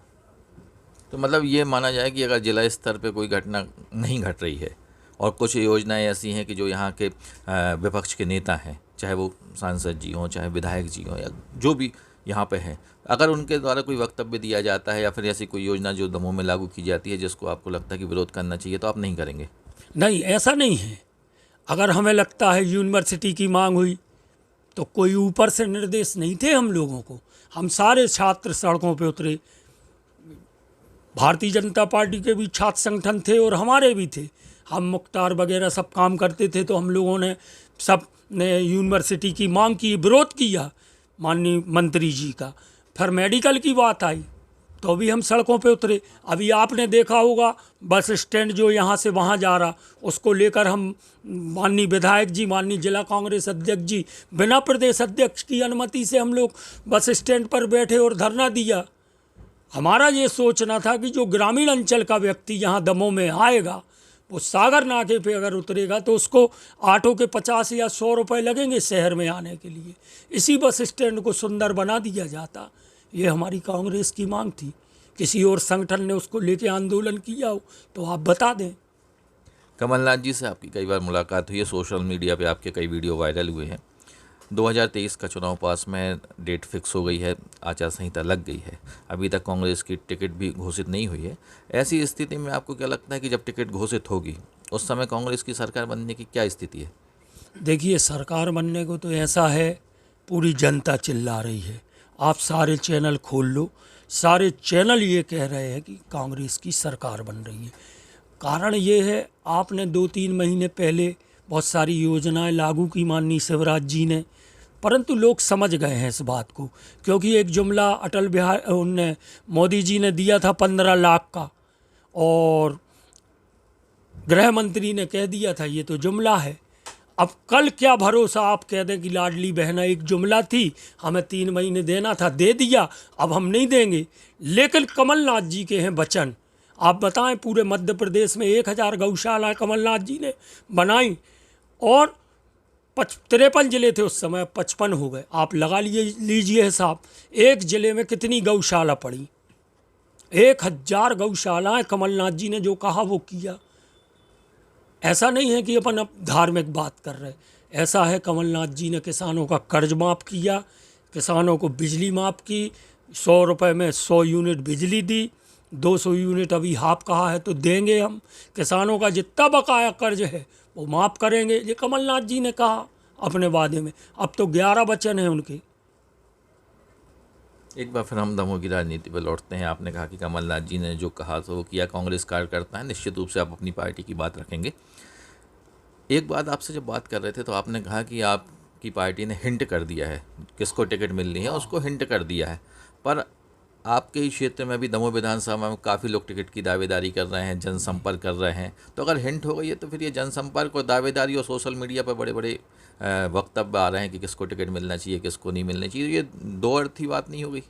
Speaker 1: तो मतलब ये माना जाए कि अगर जिला स्तर पे कोई घटना नहीं घट रही है और कुछ योजनाएं ऐसी हैं कि जो यहाँ के विपक्ष के नेता हैं, चाहे वो सांसद जी हों, चाहे विधायक जी हों, या जो भी यहाँ पे है, अगर उनके द्वारा कोई वक्तव्य दिया जाता है या फिर ऐसी कोई योजना जो दमोह में लागू की जाती है जिसको आपको लगता है कि विरोध करना चाहिए, तो आप नहीं करेंगे?
Speaker 2: नहीं, ऐसा नहीं है। अगर हमें लगता है यूनिवर्सिटी की मांग हुई तो कोई ऊपर से निर्देश नहीं थे हम लोगों को। हम सारे छात्र सड़कों पे उतरे। भारतीय जनता पार्टी के भी छात्र संगठन थे और हमारे भी थे। हम मुख्तार वगैरह सब काम करते थे, तो हम लोगों ने सब ने यूनिवर्सिटी की मांग की, विरोध किया माननीय मंत्री जी का। फिर मेडिकल की बात आई तो भी हम सड़कों पे उतरे। अभी आपने देखा होगा बस स्टैंड जो यहाँ से वहाँ जा रहा, उसको लेकर हम माननीय विधायक जी, माननीय जिला कांग्रेस अध्यक्ष जी, बिना प्रदेश अध्यक्ष की अनुमति से हम लोग बस स्टैंड पर बैठे और धरना दिया। हमारा ये सोचना था कि जो ग्रामीण अंचल का व्यक्ति यहाँ दमोह में आएगा, वो सागर नाके पे अगर उतरेगा तो उसको ऑटो के 50 या 100 रुपये लगेंगे शहर में आने के लिए। इसी बस स्टैंड को सुंदर बना दिया जाता। ये हमारी कांग्रेस की मांग थी। किसी और संगठन ने उसको लेके आंदोलन किया हो तो आप बता दें।
Speaker 1: कमलनाथ जी से आपकी कई बार मुलाकात हुई है, सोशल मीडिया पे आपके कई वीडियो वायरल हुए हैं। 2023 का चुनाव पास में, डेट फिक्स हो गई है, आचार संहिता लग गई है, अभी तक कांग्रेस की टिकट भी घोषित नहीं हुई है। ऐसी स्थिति में आपको क्या लगता है कि जब टिकट घोषित होगी उस समय कांग्रेस की सरकार बनने की क्या स्थिति है?
Speaker 2: देखिए, सरकार बनने को तो ऐसा है, पूरी जनता चिल्ला रही है। आप सारे चैनल खोल लो, सारे चैनल ये कह रहे हैं कि कांग्रेस की सरकार बन रही है। कारण ये है, आपने 2-3 महीने पहले बहुत सारी योजनाएं लागू की माननीय शिवराज जी ने, परंतु लोग समझ गए हैं इस बात को, क्योंकि एक जुमला अटल बिहारी उनने मोदी जी ने दिया था 15 लाख का, और गृह मंत्री ने कह दिया था ये तो जुमला है। अब कल क्या भरोसा आप कह दें कि लाडली बहना एक जुमला थी, हमें 3 महीने देना था, दे दिया, अब हम नहीं देंगे। लेकिन कमलनाथ जी के हैं वचन। आप बताएं, पूरे मध्य प्रदेश में 1000 गौशाला कमलनाथ जी ने बनाई, और 53 जिले थे उस समय, 55 हो गए। आप लगा लीजिए हिसाब, एक जिले में कितनी गौशाला पड़ी। 1000 गौशालाएँ कमलनाथ जी ने जो कहा वो किया। ऐसा नहीं है कि अपन अब धार्मिक बात कर रहे, ऐसा है कमलनाथ जी ने किसानों का कर्ज माफ़ किया, किसानों को बिजली माफ़ की, 100 रुपये में 100 यूनिट बिजली दी, 200 यूनिट अभी हाफ कहा है तो देंगे हम। किसानों का जितना बकाया कर्ज है वो माफ़ करेंगे, ये कमलनाथ जी ने कहा अपने वादे में। अब तो 11 वचन हैं उनके।
Speaker 1: एक बार फिर हम दमोह की राजनीति पर लौटते हैं। आपने कहा कि कमलनाथ जी ने जो कहा तो वो किया, कांग्रेस कार्यकर्ता है, निश्चित रूप से आप अपनी पार्टी की बात रखेंगे। एक बात आपसे जब बात कर रहे थे तो आपने कहा कि आपकी पार्टी ने हिंट कर दिया है, किसको टिकट मिलनी है उसको हिंट कर दिया है, पर आपके ही क्षेत्र में अभी दमोह विधानसभा में काफ़ी लोग टिकट की दावेदारी कर रहे हैं, जनसंपर्क कर रहे हैं। तो अगर हिंट हो गई है तो फिर ये जनसंपर्क और दावेदारी और सोशल मीडिया पर बड़े बड़े वक्तव्य आ रहे हैं कि किसको टिकट मिलना चाहिए, किसको नहीं मिलना चाहिए, ये दो अर्थी बात नहीं हो गई?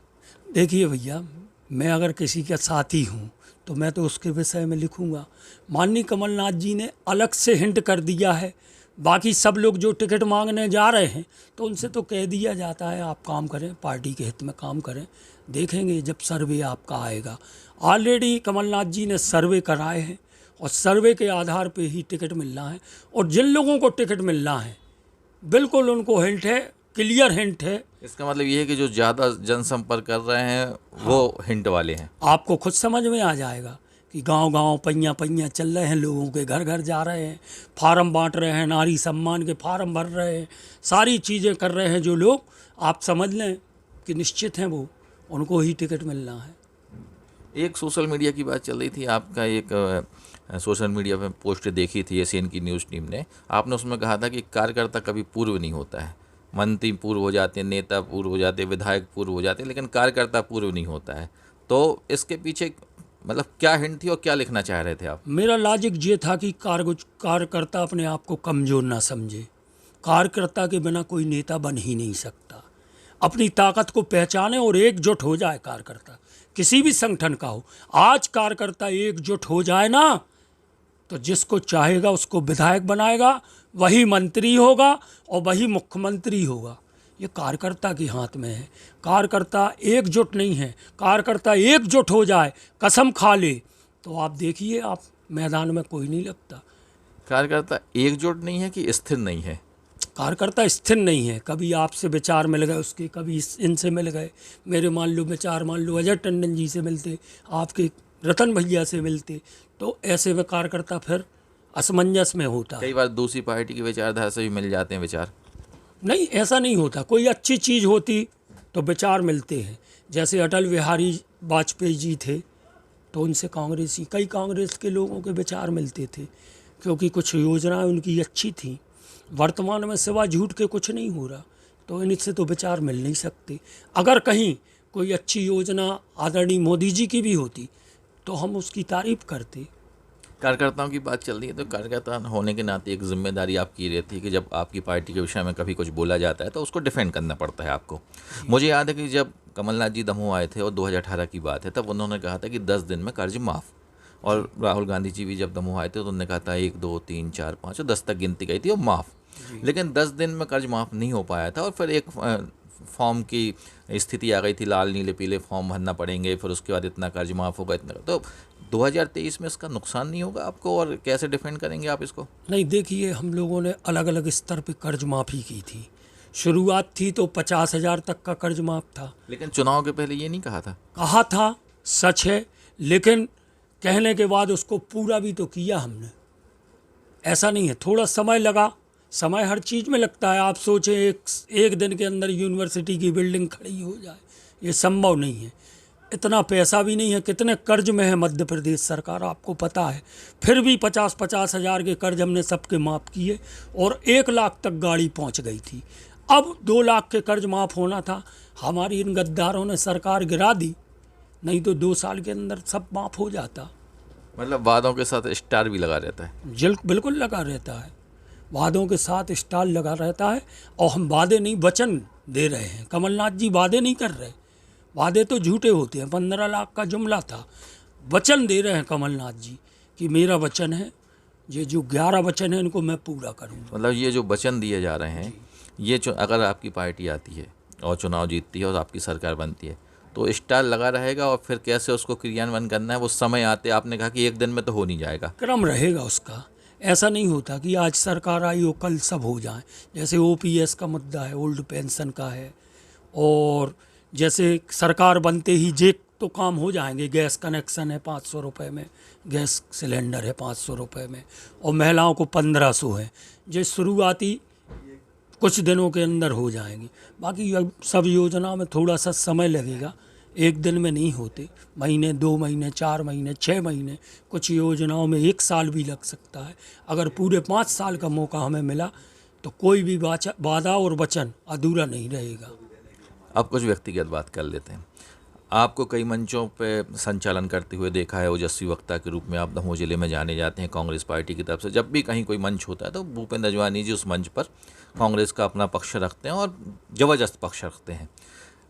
Speaker 2: देखिए भैया, मैं अगर किसी का साथी हूँ तो मैं तो उसके विषय में लिखूँगा। माननीय कमलनाथ जी ने अलग से हिंट कर दिया है। बाकी सब लोग जो टिकट मांगने जा रहे हैं तो उनसे तो कह दिया जाता है आप काम करें, पार्टी के हित में काम करें, देखेंगे जब सर्वे आपका आएगा। ऑलरेडी कमलनाथ जी ने सर्वे कराए हैं और सर्वे के आधार पे ही टिकट मिलना है। और जिन लोगों को टिकट मिलना है बिल्कुल उनको हिंट है, क्लियर हिंट है।
Speaker 1: इसका मतलब ये है कि जो ज़्यादा जनसंपर्क कर रहे हैं वो हिंट वाले हैं।
Speaker 2: आपको खुद समझ में आ जाएगा कि गांव-गांव पहिया चल रहे हैं, लोगों के घर घर जा रहे हैं, फार्म बांट रहे हैं, नारी सम्मान के फार्म भर रहे हैं, सारी चीज़ें कर रहे हैं जो लोग। आप समझ लें कि निश्चित हैं वो, उनको ही टिकट मिलना है।
Speaker 1: एक सोशल मीडिया की बात चल रही थी, आपका एक सोशल मीडिया पे पोस्ट देखी थी एशियन की न्यूज़ टीम ने। आपने उसमें कहा था कि कार्यकर्ता कभी पूर्व नहीं होता है, मंत्री पूर्व हो जाते हैं, नेता पूर्व हो जाते हैं, विधायक पूर्व हो जाते हैं, लेकिन कार्यकर्ता पूर्व नहीं होता है। तो इसके पीछे मतलब क्या हिंट थी और क्या लिखना चाह रहे थे आप?
Speaker 2: मेरा लॉजिक ये था कि कार्यकर्ता अपने आप को कमज़ोर ना समझे। कार्यकर्ता के बिना कोई नेता बन ही नहीं सकता। अपनी ताकत को पहचाने और एकजुट हो जाए कार्यकर्ता, किसी भी संगठन का हो। आज कार्यकर्ता एकजुट हो जाए ना तो जिसको चाहेगा उसको विधायक बनाएगा, वही मंत्री होगा और वही मुख्यमंत्री होगा। ये कार्यकर्ता के हाथ में है। कार्यकर्ता एकजुट नहीं है। कार्यकर्ता एकजुट हो जाए, कसम खा ले, तो आप देखिए आप मैदान में कोई नहीं लगता।
Speaker 1: कार्यकर्ता एकजुट नहीं है कि स्थिर नहीं है?
Speaker 2: कार्यकर्ता स्थिर नहीं है। कभी आपसे विचार मिल गए उसके, कभी इनसे मिल गए। मेरे मान लो विचार, मान लो अजय टंडन जी से मिलते, आपके रतन भैया से मिलते, तो ऐसे में कार्यकर्ता फिर असमंजस में होता है।
Speaker 1: कई बार दूसरी पार्टी की विचारधारा से भी मिल जाते हैं विचार।
Speaker 2: नहीं, ऐसा नहीं होता। कोई अच्छी चीज़ होती तो विचार मिलते हैं। जैसे अटल बिहारी वाजपेयी जी थे, तो उनसे कई कांग्रेस के लोगों के विचार मिलते थे, क्योंकि कुछ योजनाएं उनकी अच्छी थी। वर्तमान में सिवा झूठ के कुछ नहीं हो रहा, तो इनसे तो विचार मिल नहीं सकते। अगर कहीं कोई अच्छी योजना आदरणीय मोदी जी की भी होती तो हम उसकी तारीफ करते।
Speaker 1: कार्यकर्ताओं की बात चल रही है, तो कार्यकर्ता होने के नाते एक जिम्मेदारी आपकी रहती है कि जब आपकी पार्टी के विषय में कभी कुछ बोला जाता है तो उसको डिफेंड करना पड़ता है आपको। मुझे याद है कि जब कमलनाथ जी दमोह आए थे और 2018 की बात है, तब उन्होंने कहा था कि 10 दिन में कर्ज माफ़। और राहुल गांधी जी भी जब दमोह आए थे तो उन्होंने कहा था 1 2 3 4 5 और 10 तक गिनती गई थी और माफ़। लेकिन 10 दिन में कर्ज माफ़ नहीं हो पाया था और फिर एक फॉर्म की स्थिति आ गई थी, लाल नीले पीले फॉर्म भरना पड़ेंगे, फिर उसके बाद इतना कर्ज माफ़ होगा, इतना। तो 2023 में इसका नुकसान नहीं होगा आपको, और कैसे डिफेंड करेंगे आप इसको?
Speaker 2: नहीं, देखिए, हम लोगों ने अलग अलग स्तर पे कर्ज माफ़ी की थी। शुरुआत थी तो 50,000 तक का कर्ज माफ़ था।
Speaker 1: लेकिन चुनाव के पहले ये नहीं कहा था।
Speaker 2: कहा था, सच है, लेकिन कहने के बाद उसको पूरा भी तो किया हमने। ऐसा नहीं है, थोड़ा समय लगा। समय हर चीज़ में लगता है। आप सोचें एक दिन के अंदर यूनिवर्सिटी की बिल्डिंग खड़ी हो जाए, ये संभव नहीं है। इतना पैसा भी नहीं है। कितने कर्ज में है मध्य प्रदेश सरकार, आपको पता है। फिर भी 50-50 हज़ार के कर्ज हमने सबके माफ़ किए और 1 लाख तक गाड़ी पहुंच गई थी। अब 2 लाख के कर्ज माफ़ होना था। हमारी इन गद्दारों ने सरकार गिरा दी, नहीं तो 2 साल के अंदर सब माफ़ हो जाता।
Speaker 1: मतलब वादों के साथ स्टार भी लगा रहता है।
Speaker 2: बिल्कुल लगा रहता है। वादों के साथ स्टार लगा रहता है। और हम वादे नहीं, वचन दे रहे हैं। कमलनाथ जी वादे नहीं कर रहे। वादे तो झूठे होते हैं। 15 लाख का जुमला था। वचन दे रहे हैं कमलनाथ जी कि मेरा वचन है, ये जो 11 वचन है इनको मैं पूरा करूँगा।
Speaker 1: मतलब ये जो वचन दिए जा रहे हैं, ये अगर आपकी पार्टी आती है और चुनाव जीतती है और आपकी सरकार बनती है तो स्टार लगा रहेगा, और फिर कैसे उसको क्रियान्वयन करना है वो समय आते, आपने कहा कि 1 दिन में तो हो नहीं जाएगा।
Speaker 2: क्रम रहेगा उसका। ऐसा नहीं होता कि आज सरकार आई हो कल सब हो जाए। जैसे ओपीएस का मुद्दा है, ओल्ड पेंशन का है, और जैसे सरकार बनते ही जे तो काम हो जाएंगे। गैस कनेक्शन है 500 रुपये में, गैस सिलेंडर है 500 रुपये में, और महिलाओं को 1500 है। जो शुरुआती कुछ दिनों के अंदर हो जाएंगी। बाकी सब योजनाओं में थोड़ा सा समय लगेगा, 1 दिन में नहीं होते। महीने, 2 महीने, 4 महीने, 6 महीने, कुछ योजनाओं में 1 साल भी लग सकता है। अगर पूरे 5 साल का मौका हमें मिला तो कोई भी वादा और वचन अधूरा नहीं रहेगा।
Speaker 1: अब कुछ व्यक्तिगत बात कर लेते हैं। आपको कई मंचों पे संचालन करते हुए देखा है। ओजस्वी वक्ता के रूप में आप दमोह जिले में जाने जाते हैं कांग्रेस पार्टी की तरफ से। जब भी कहीं कोई मंच होता है तो भूपेंद्र जवानी जी उस मंच पर कांग्रेस का अपना पक्ष रखते हैं और ज़बरदस्त पक्ष रखते हैं।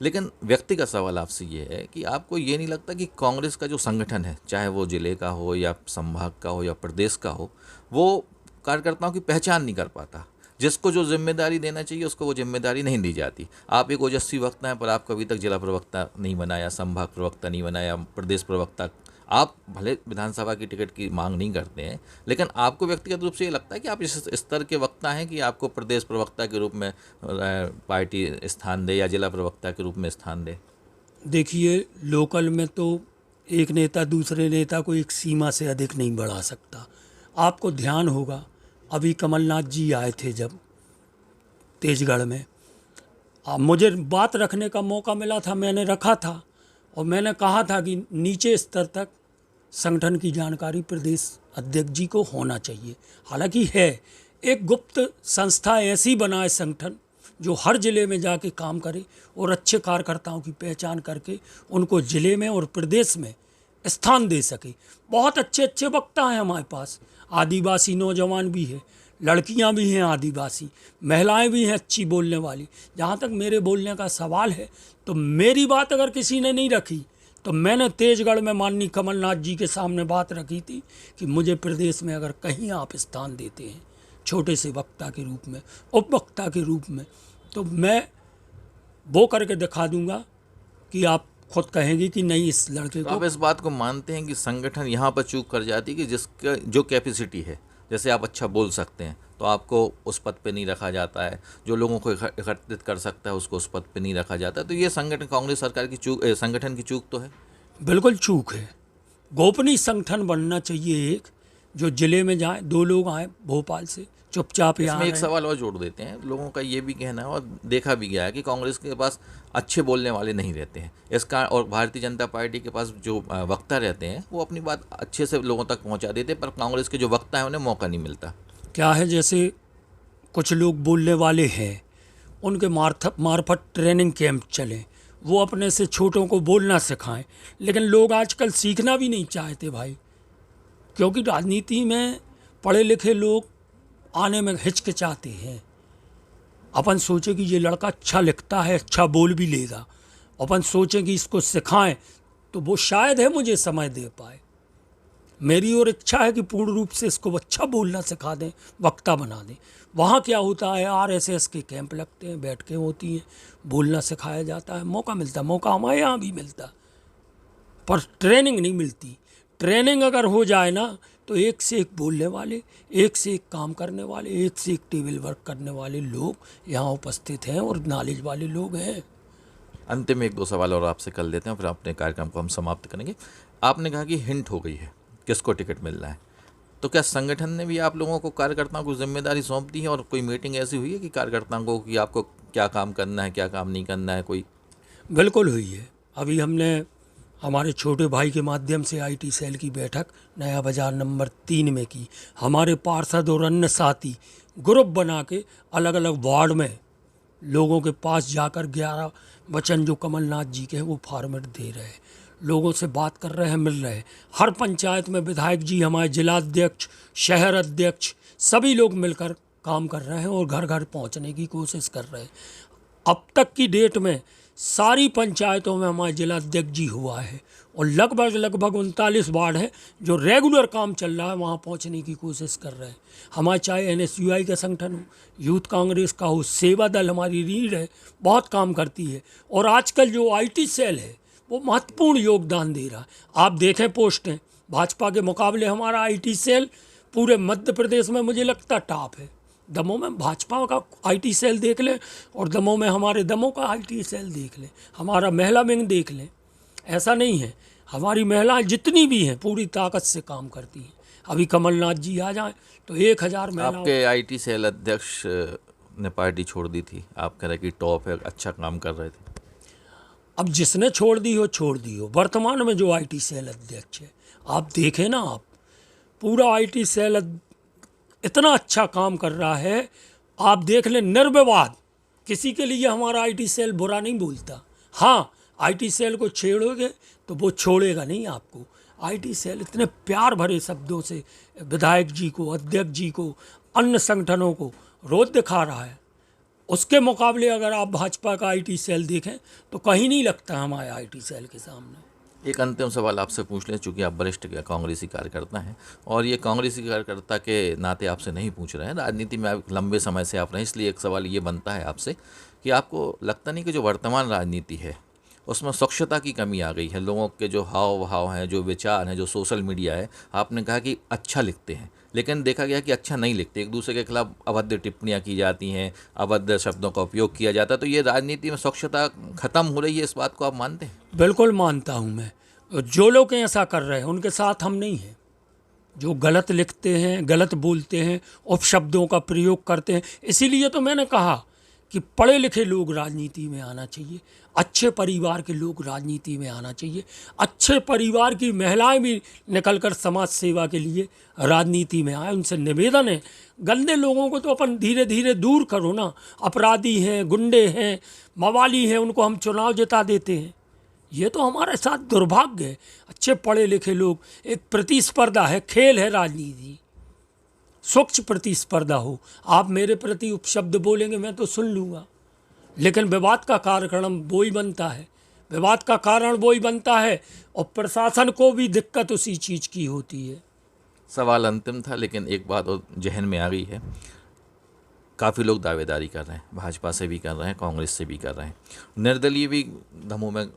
Speaker 1: लेकिन व्यक्तिगत सवाल आपसे ये है कि आपको ये नहीं लगता कि कांग्रेस का जो संगठन है, चाहे वो जिले का हो या संभाग का हो या प्रदेश का हो, वो कार्यकर्ताओं की पहचान नहीं कर पाता। जिसको जो जिम्मेदारी देना चाहिए उसको वो जिम्मेदारी नहीं दी जाती। आप एक ओजस्वी वक्ता हैं, पर आप कभी तक जिला प्रवक्ता नहीं बनाया, संभाग प्रवक्ता नहीं बनाया, प्रदेश प्रवक्ता। आप भले विधानसभा की टिकट की मांग नहीं करते हैं, लेकिन आपको व्यक्तिगत रूप से ये लगता है कि आप इस स्तर के वक्ता हैं कि आपको प्रदेश प्रवक्ता के रूप में पार्टी स्थान दे या जिला प्रवक्ता के रूप में स्थान दे?
Speaker 2: देखिए, लोकल में तो एक नेता दूसरे नेता को एक सीमा से अधिक नहीं बढ़ा सकता। आपको ध्यान होगा, अभी कमलनाथ जी आए थे जब तेजगढ़ में, मुझे बात रखने का मौका मिला था, मैंने रखा था। और मैंने कहा था कि नीचे स्तर तक संगठन की जानकारी प्रदेश अध्यक्ष जी को होना चाहिए। हालांकि है, एक गुप्त संस्था ऐसी बनाए संगठन जो हर ज़िले में जाके काम करे और अच्छे कार्यकर्ताओं की पहचान करके उनको ज़िले में और प्रदेश में स्थान दे सके। बहुत अच्छे अच्छे वक्ता हैं हमारे पास। आदिवासी नौजवान भी है, लड़कियां भी हैं आदिवासी, महिलाएं भी हैं अच्छी बोलने वाली। जहाँ तक मेरे बोलने का सवाल है, तो मेरी बात अगर किसी ने नहीं रखी तो मैंने तेजगढ़ में माननीय कमलनाथ जी के सामने बात रखी थी कि मुझे प्रदेश में अगर कहीं आप स्थान देते हैं छोटे से वक्ता के रूप में, उपवक्ता के रूप में, तो मैं वो करके दिखा दूंगा कि आप खुद कहेंगे कि नहीं, इस लड़के को।
Speaker 1: आप इस बात को मानते हैं कि संगठन यहाँ पर चूक कर जाती है कि जिसका जो कैपेसिटी है, जैसे आप अच्छा बोल सकते हैं तो आपको उस पद पे नहीं रखा जाता है, जो लोगों को एकत्रित कर सकता है उसको उस पद पे नहीं रखा जाता है। तो ये संगठन, कांग्रेस सरकार की चूक, संगठन की चूक तो है।
Speaker 2: बिल्कुल चूक है। गोपनीय संगठन बनना चाहिए एक, जो जिले में जाए, 2 लोग आए भोपाल से, चुपचाप यहाँ
Speaker 1: इसमें एक
Speaker 2: हैं।
Speaker 1: सवाल और जोड़ देते हैं, लोगों का ये भी कहना है और देखा भी गया है कि कांग्रेस के पास अच्छे बोलने वाले नहीं रहते हैं इसका, और भारतीय जनता पार्टी के पास जो वक्ता रहते हैं वो अपनी बात अच्छे से लोगों तक पहुंचा देते हैं, पर कांग्रेस के जो वक्ता हैं उन्हें मौका नहीं मिलता।
Speaker 2: क्या है, जैसे कुछ लोग बोलने वाले हैं, उनके मार्फत ट्रेनिंग कैंप चलें, वो अपने से छोटों को बोलना सिखाएं, लेकिन लोग आजकल सीखना भी नहीं चाहते भाई, क्योंकि राजनीति में पढ़े लिखे लोग आने में हिचकिचाते हैं। अपन सोचे कि ये लड़का अच्छा लिखता है, अच्छा बोल भी लेगा, अपन सोचें कि इसको सिखाएं तो वो शायद है मुझे समय दे पाए। मेरी और इच्छा है कि पूर्ण रूप से इसको अच्छा बोलना सिखा दें, वक्ता बना दें। वहाँ क्या होता है, आरएसएस के कैंप लगते हैं, बैठकें होती हैं, बोलना सिखाया जाता है, मौका मिलता है। मौका हमारे यहाँ भी मिलता, पर ट्रेनिंग नहीं मिलती। ट्रेनिंग अगर हो जाए ना तो एक से एक बोलने वाले, एक से एक काम करने वाले, एक से एक टेबल वर्क करने वाले लोग यहाँ उपस्थित हैं और नॉलेज वाले लोग हैं।
Speaker 1: अंतिम एक दो सवाल और आपसे कर लेते हैं, फिर अपने कार्यक्रम को हम समाप्त करेंगे। आपने कहा कि हिंट हो गई है किसको टिकट मिल रहा है, तो क्या संगठन ने भी आप लोगों को, कार्यकर्ताओं को जिम्मेदारी सौंप दी है और कोई मीटिंग ऐसी हुई है कि कार्यकर्ताओं को कि आपको क्या काम करना है, क्या काम नहीं करना है? कोई
Speaker 2: बिल्कुल हुई है। अभी हमने हमारे छोटे भाई के माध्यम से आईटी सेल की बैठक नया बाज़ार नंबर 3 में की। हमारे पार्षद और अन्य साथी ग्रुप बना के अलग अलग वार्ड में लोगों के पास जाकर 11 वचन जो कमलनाथ जी के हैं वो फॉर्मेट दे रहे हैं, लोगों से बात कर रहे हैं, मिल रहे हैं। हर पंचायत में विधायक जी, हमारे जिलाध्यक्ष, शहर अध्यक्ष, सभी लोग मिलकर काम कर रहे हैं और घर घर पहुंचने की कोशिश कर रहे हैं। अब तक की डेट में सारी पंचायतों में हमारे जिलाध्यक्ष जी हुआ है और लगभग 39 वार्ड हैं जो रेगुलर काम चल रहा है, वहाँ पहुँचने की कोशिश कर रहे हैं। हमारे चाहे एनएसयूआई का संगठन हो, यूथ कांग्रेस का हो, सेवा दल हमारी रीढ़ है, बहुत काम करती है। और आजकल जो आईटी सेल है वो महत्वपूर्ण योगदान दे रहा है। आप देखें पोस्टें, भाजपा के मुकाबले हमारा आईटी सेल पूरे मध्य प्रदेश में मुझे लगता टॉप है। दमोह में भाजपा का आईटी सेल देख लें और दमोह में हमारे दमोह का आईटी सेल देख लें, हमारा महिला विंग देख लें। ऐसा नहीं है, हमारी महिलाएं जितनी भी हैं पूरी ताकत से काम करती हैं। अभी कमलनाथ जी आ जाएं तो 1000 महिलाओं।
Speaker 1: आपके आईटी सेल अध्यक्ष ने पार्टी छोड़ दी थी, आप कह रहे कि टॉप है, अच्छा काम कर रहे थे।
Speaker 2: अब जिसने छोड़ दी हो, वर्तमान में जो आईटी सेल अध्यक्ष है, आप देखें ना, आप पूरा आईटी सेल इतना अच्छा काम कर रहा है। आप देख लें, निर्विवाद, किसी के लिए हमारा आईटी सेल बुरा नहीं बोलता। हाँ, आईटी सेल को छेड़ोगे तो वो छोड़ेगा नहीं आपको। आईटी सेल इतने प्यार भरे शब्दों से विधायक जी को, अध्यक्ष जी को, अन्य संगठनों को रोज दिखा रहा है। उसके मुकाबले अगर आप भाजपा का आईटी सेल देखें तो कहीं नहीं लगता हमारे आईटी सेल के सामने।
Speaker 1: एक अंतिम सवाल आपसे पूछ लें, चूँकि आप वरिष्ठ कांग्रेसी कार्यकर्ता हैं और ये कांग्रेसी कार्यकर्ता के नाते आपसे नहीं पूछ रहे हैं, राजनीति में आप लंबे समय से आप रहे, इसलिए एक सवाल ये बनता है आपसे कि आपको लगता नहीं कि जो वर्तमान राजनीति है उसमें स्वच्छता की कमी आ गई है? लोगों के जो हाव भाव हैं, जो विचार हैं, जो सोशल मीडिया है, आपने कहा कि अच्छा लिखते हैं, लेकिन देखा गया कि अच्छा नहीं लिखते, एक दूसरे के खिलाफ अभद्र टिप्पणियाँ की जाती हैं, अभद्र शब्दों का उपयोग किया जाता है। तो ये राजनीति में स्वच्छता खत्म हो रही है, इस बात को आप मानते हैं?
Speaker 2: बिल्कुल मानता हूँ मैं। जो लोग ऐसा कर रहे हैं उनके साथ हम नहीं हैं। जो गलत लिखते हैं, गलत बोलते हैं, उपशब्दों का प्रयोग करते हैं, इसीलिए तो मैंने कहा कि पढ़े लिखे लोग राजनीति में आना चाहिए, अच्छे परिवार के लोग राजनीति में आना चाहिए, अच्छे परिवार की महिलाएं भी निकलकर समाज सेवा के लिए राजनीति में आए। उनसे निवेदन है, गंदे लोगों को तो अपन धीरे धीरे दूर करो ना। अपराधी हैं, गुंडे हैं, मवाली हैं, उनको हम चुनाव जिता देते हैं। ये तो हमारे साथ दुर्भाग्य है। अच्छे पढ़े लिखे लोग, एक प्रतिस्पर्धा है, खेल है राजनीति, स्वच्छ प्रतिस्पर्धा हो। आप मेरे प्रति उपशब्द बोलेंगे मैं तो सुन लूँगा, लेकिन विवाद का कारण वही बनता है, विवाद का कारण वही बनता है और प्रशासन को भी दिक्कत उसी चीज़ की होती है।
Speaker 1: सवाल अंतिम था, लेकिन एक बात और जहन में आ गई है। काफ़ी लोग दावेदारी कर रहे हैं, भाजपा से भी कर रहे हैं, कांग्रेस से भी कर रहे हैं, निर्दलीय भी दमोह में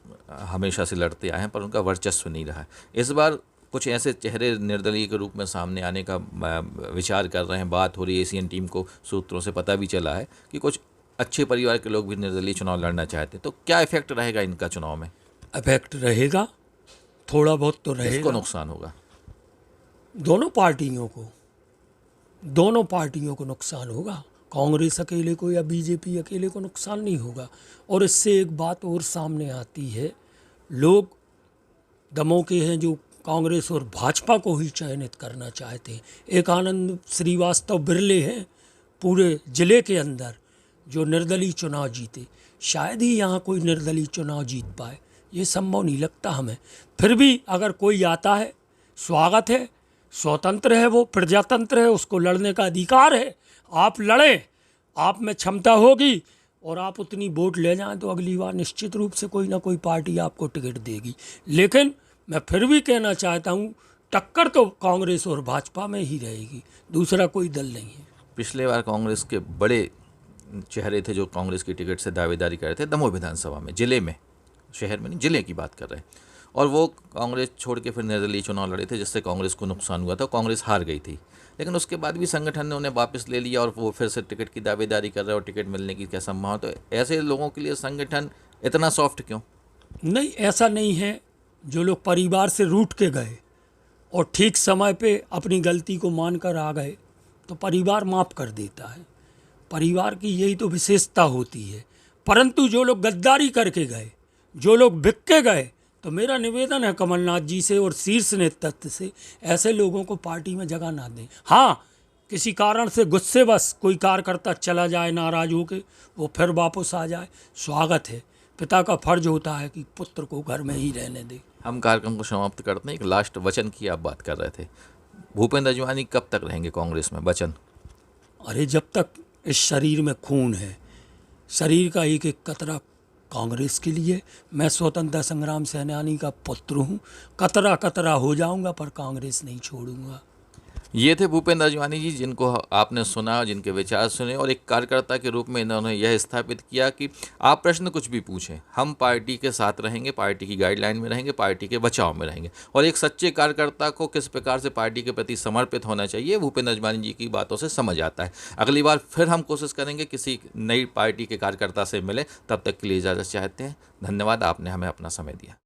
Speaker 1: हमेशा से लड़ते आए हैं, पर उनका वर्चस्व नहीं रहा है। इस बार कुछ ऐसे चेहरे निर्दलीय के रूप में सामने आने का विचार कर रहे हैं, बात हो रही है। एशियन टीम को सूत्रों से पता भी चला है कि कुछ अच्छे परिवार के लोग भी निर्दलीय चुनाव लड़ना चाहते हैं। तो क्या इफेक्ट रहेगा इनका चुनाव में?
Speaker 2: इफेक्ट रहेगा, थोड़ा बहुत तो रहेगा।
Speaker 1: किसको नुकसान होगा?
Speaker 2: दोनों पार्टियों को, दोनों पार्टियों को नुकसान होगा, कांग्रेस अकेले को या बीजेपी अकेले को नुकसान नहीं होगा। और इससे एक बात और सामने आती है, लोग दमों के हैं जो कांग्रेस और भाजपा को ही चयनित करना चाहते हैं। एक आनंद श्रीवास्तव बिरले हैं पूरे ज़िले के अंदर जो निर्दलीय चुनाव जीते, शायद ही यहाँ कोई निर्दलीय चुनाव जीत पाए, ये संभव नहीं लगता हमें। फिर भी अगर कोई आता है, स्वागत है, स्वतंत्र है, वो प्रजातंत्र है, उसको लड़ने का अधिकार है। आप लड़ें, आप में क्षमता होगी और आप उतनी वोट ले जाएं तो अगली बार निश्चित रूप से कोई ना कोई पार्टी आपको टिकट देगी। लेकिन मैं फिर भी कहना चाहता हूँ, टक्कर तो कांग्रेस और भाजपा में ही रहेगी, दूसरा कोई दल नहीं है।
Speaker 1: पिछले बार कांग्रेस के बड़े चेहरे थे जो कांग्रेस की टिकट से दावेदारी कर रहे थे दमोह विधानसभा में, जिले में, शहर में नहीं, जिले की बात कर रहे हैं, और वो कांग्रेस छोड़ के फिर निर्दलीय चुनाव लड़े थे जिससे कांग्रेस को नुकसान हुआ था, कांग्रेस हार गई थी। लेकिन उसके बाद भी संगठन ने उन्हें वापस ले लिया और वो फिर से टिकट की दावेदारी कर रहे हैं और टिकट मिलने की क्या संभावना। तो ऐसे लोगों के लिए संगठन इतना सॉफ्ट क्यों?
Speaker 2: नहीं, ऐसा नहीं है। जो लोग परिवार से रूठ के गए और ठीक समय पे अपनी गलती को मानकर आ गए तो परिवार माफ़ कर देता है। परिवार की यही तो विशेषता होती है। परंतु जो लोग गद्दारी करके गए, जो लोग बिक के गए, तो मेरा निवेदन है कमलनाथ जी से और शीर्ष नेतृत्व से, ऐसे लोगों को पार्टी में जगह ना दें। हाँ, किसी कारण से गुस्से बस कोई कार्यकर्ता चला जाए नाराज होके, वो फिर वापस आ जाए, स्वागत है। पिता का फर्ज होता है कि पुत्र को घर में ही रहने दे।
Speaker 1: हम कार्यक्रम को समाप्त करते हैं। एक लास्ट वचन की आप बात कर रहे थे, भूपेंद्र अजवानी कब तक रहेंगे कांग्रेस में? वचन?
Speaker 2: अरे जब तक इस शरीर में खून है, शरीर का एक एक कतरा कांग्रेस के लिए। मैं स्वतंत्रता संग्राम सेनानी का पुत्र हूँ, कतरा कतरा हो जाऊंगा पर कांग्रेस नहीं छोड़ूंगा।
Speaker 1: ये थे भूपेंद्र अजवानी जी, जिनको आपने सुना, जिनके विचार सुने, और एक कार्यकर्ता के रूप में इन्होंने यह स्थापित किया कि आप प्रश्न कुछ भी पूछें, हम पार्टी के साथ रहेंगे, पार्टी की गाइडलाइन में रहेंगे, पार्टी के बचाव में रहेंगे। और एक सच्चे कार्यकर्ता को किस प्रकार से पार्टी के प्रति समर्पित होना चाहिए, भूपेंद्र अजवानी जी की बातों से समझ आता है। अगली बार फिर हम कोशिश करेंगे किसी नई पार्टी के कार्यकर्ता से मिले। तब तक के लिए इजाज़त चाहते हैं। धन्यवाद, आपने हमें अपना समय दिया।